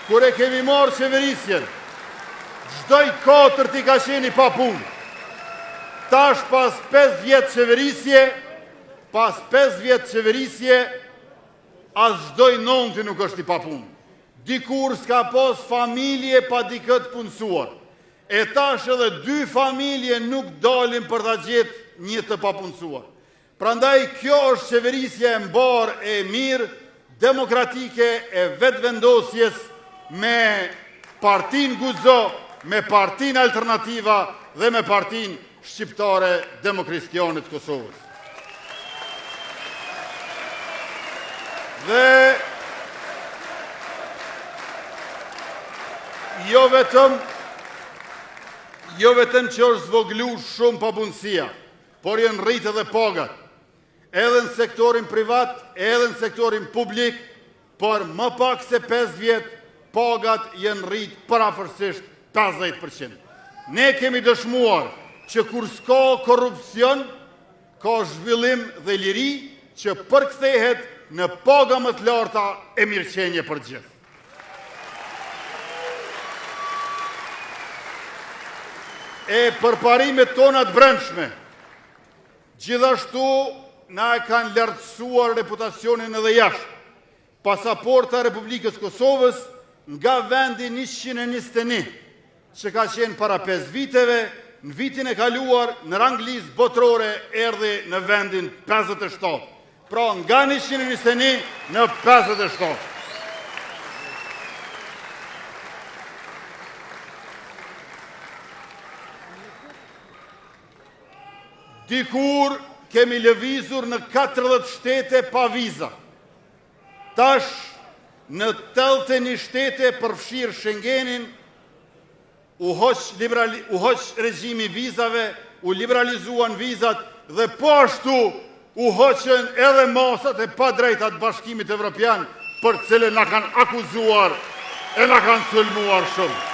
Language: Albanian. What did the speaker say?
kur e kemi marrë qeverisjen, çdoj 4 t'i ka qeni pa punë. Tash pas 5 vjetë qeverisje, as çdoj 9 nuk është i pa punë. Dikur s'ka pas familje pa dikët punësuar. E tash edhe 2 familje nuk dalin për ta gjetë një të papunësuar. Prandaj kjo është qeverisja e mbarë e mirë, demokratike e vetëvendosjes me partin Guzo, me partin Alternativa dhe me partin shqiptare Demokristiane të Kosovës. Dhe jo vetëm që është zvoglu shumë papunësia, por janë rritë edhe pagat, edhe në sektorin privat, edhe në sektorin publik, por më pak se 5 vjetë pagat janë rritë parafërsisht 50%. Ne kemi dëshmuar që kur s'ka korupcion, ka zhvillim dhe liri që përkthehet në paga më të larta e mirëqenje për gjithë. E përparimet tonat brendshme, gjithashtu na e kanë lartësuar reputacionin edhe jashtë. Pasaporta e Republikës Kosovës nga vendi 121, që ka qenë para 5 viteve, në vitin e kaluar në ranglistë botërore erdhi në vendin 57. Pra nga 121 në 57. Dikur kemi lëvizur në 40 shtete pa viza. Tash në 81 shtete përfshirë Schengenin, u hoq regjimi vizave, u liberalizuan vizat dhe po ashtu u hoqën edhe masat e pa drejtat Bashkimit Evropian, për cilën na kanë akuzuar e na kanë sulmuar shumë.